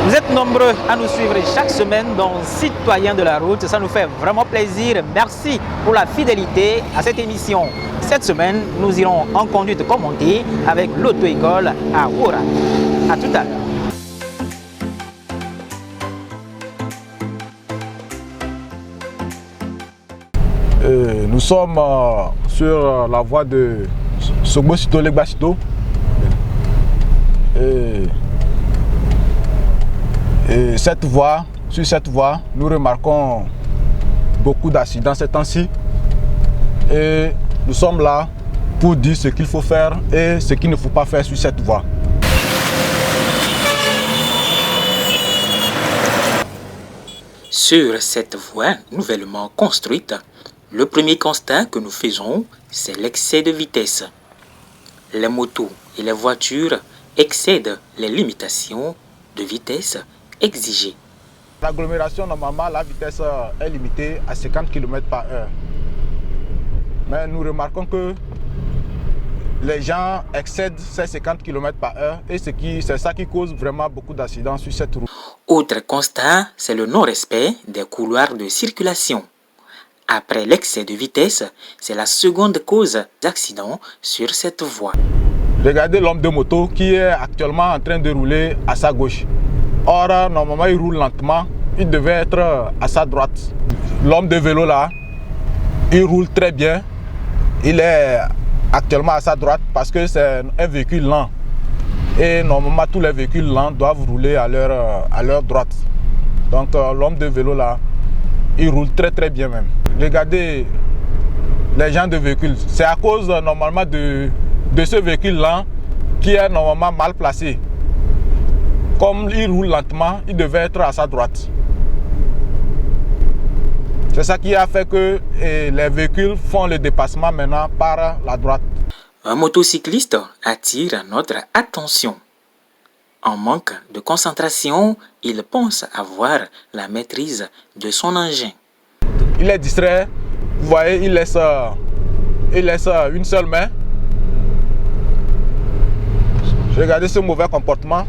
Vous êtes nombreux à nous suivre chaque semaine dans Citoyens de la route. Ça nous fait vraiment plaisir. Merci pour la fidélité à cette émission. Cette semaine, nous irons en conduite commentée avec l'auto-école à Oura. À tout à l'heure. Nous sommes sur la voie de Sogbo-Sito-Legbasito. Et sur cette voie, nous remarquons beaucoup d'accidents ces temps-ci. Et nous sommes là pour dire ce qu'il faut faire et ce qu'il ne faut pas faire sur cette voie. Sur cette voie nouvellement construite, le premier constat que nous faisons, c'est l'excès de vitesse. Les motos et les voitures excèdent les limitations de vitesse exigées. L'agglomération, normalement, la vitesse est limitée à 50 km/h. Mais nous remarquons que les gens excèdent ces 50 km/h et c'est ça qui cause vraiment beaucoup d'accidents sur cette route. Autre constat, c'est le non-respect des couloirs de circulation. Après l'excès de vitesse, c'est la seconde cause d'accident sur cette voie. Regardez l'homme de moto qui est actuellement en train de rouler à sa gauche. Or, normalement, il roule lentement. Il devait être à sa droite. L'homme de vélo là, il roule très bien. Il est actuellement à sa droite parce que c'est un véhicule lent. Et normalement, tous les véhicules lents doivent rouler à leur droite. Donc, l'homme de vélo là, il roule très bien même. Regardez les gens de véhicules. C'est à cause normalement de ce véhicule lent qui est normalement mal placé. Comme il roule lentement, il devait être à sa droite. C'est ça qui a fait que les véhicules font le dépassement maintenant par la droite. Un motocycliste attire notre attention. En manque de concentration, il pense avoir la maîtrise de son engin. Il est distrait, vous voyez, il laisse une seule main. Regardez ce mauvais comportement.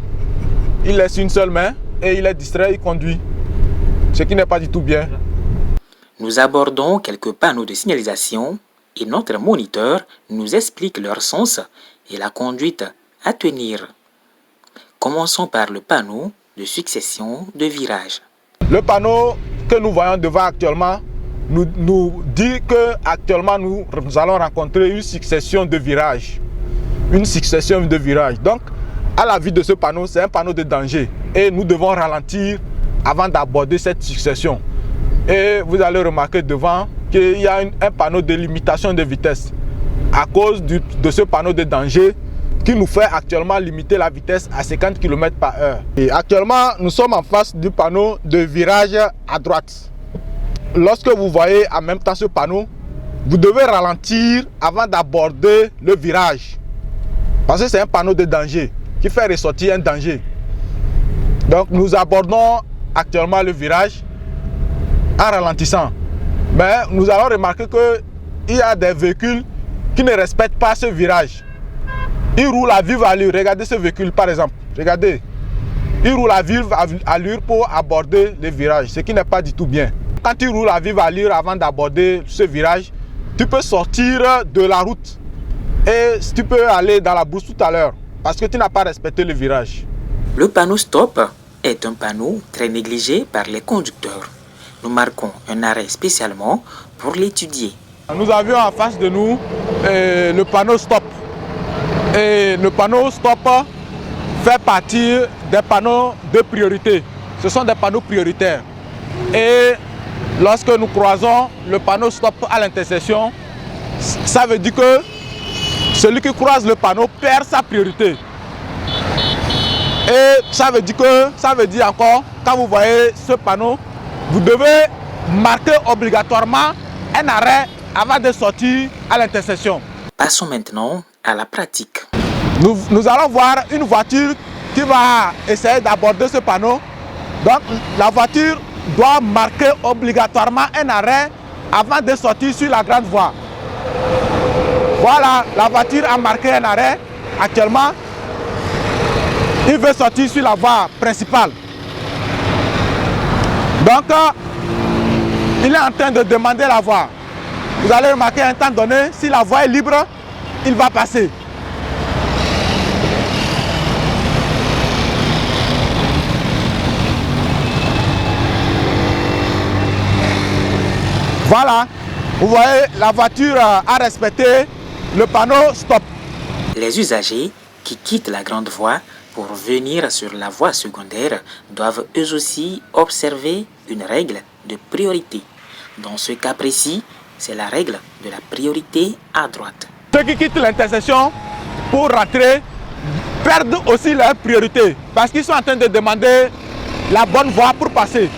Il laisse une seule main et il est distrait, il conduit. Ce qui n'est pas du tout bien. Nous abordons quelques panneaux de signalisation et notre moniteur nous explique leur sens et la conduite à tenir. Commençons par le panneau de succession de virages. Le panneau que nous voyons devant actuellement nous dit qu'actuellement nous allons rencontrer une succession de virages. Une succession de virages. Donc, à la vue de ce panneau, c'est un panneau de danger. Et nous devons ralentir avant d'aborder cette succession. Et vous allez remarquer devant qu'il y a un panneau de limitation de vitesse. À cause de ce panneau de danger qui nous fait actuellement limiter la vitesse à 50 km/h. Et actuellement, nous sommes en face du panneau de virage à droite. Lorsque vous voyez en même temps ce panneau, vous devez ralentir avant d'aborder le virage. Parce que c'est un panneau de danger qui fait ressortir un danger. Donc nous abordons actuellement le virage en ralentissant. Mais nous allons remarquer qu'il y a des véhicules qui ne respectent pas ce virage. Ils roulent à vive allure. Regardez ce véhicule par exemple. Regardez. Il roule à vive allure pour aborder le virage, ce qui n'est pas du tout bien. Quand tu roules à vive allure avant d'aborder ce virage, tu peux sortir de la route. Et tu peux aller dans la brousse tout à l'heure parce que tu n'as pas respecté le virage. Le panneau stop est un panneau très négligé par les conducteurs. Nous marquons un arrêt spécialement pour l'étudier. Nous avions en face de nous le panneau stop. Et le panneau stop fait partie des panneaux de priorité. Ce sont des panneaux prioritaires. Et lorsque nous croisons le panneau stop à l'intersection, ça veut dire que celui qui croise le panneau perd sa priorité. Et ça veut dire encore, quand vous voyez ce panneau, vous devez marquer obligatoirement un arrêt avant de sortir à l'intersection. Passons maintenant à la pratique. Nous allons voir une voiture qui va essayer d'aborder ce panneau. Donc la voiture doit marquer obligatoirement un arrêt avant de sortir sur la grande voie. Voilà, la voiture a marqué un arrêt actuellement. Il veut sortir sur la voie principale. Donc, il est en train de demander la voie. Vous allez remarquer à un temps donné, si la voie est libre, il va passer. Voilà, vous voyez, la voiture a respecté le panneau stop. Les usagers qui quittent la grande voie pour venir sur la voie secondaire doivent eux aussi observer une règle de priorité. Dans ce cas précis, c'est la règle de la priorité à droite. Ceux qui quittent l'intersection pour rentrer perdent aussi leur priorité parce qu'ils sont en train de demander la bonne voie pour passer.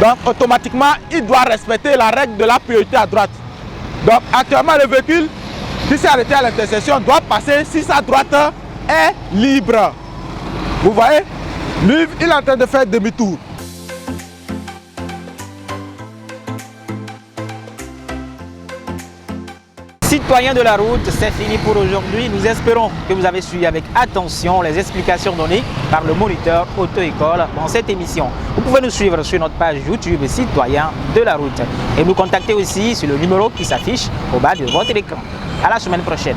Donc automatiquement, il doit respecter la règle de la priorité à droite. Donc actuellement, le véhicule qui s'est arrêté à l'intersection doit passer si sa droite est libre. Vous voyez, lui, il est en train de faire demi-tour. Citoyens de la route, c'est fini pour aujourd'hui. Nous espérons que vous avez suivi avec attention les explications données par le moniteur auto-école dans cette émission. Vous pouvez nous suivre sur notre page YouTube Citoyens de la route et nous contacter aussi sur le numéro qui s'affiche au bas de votre écran. À la semaine prochaine.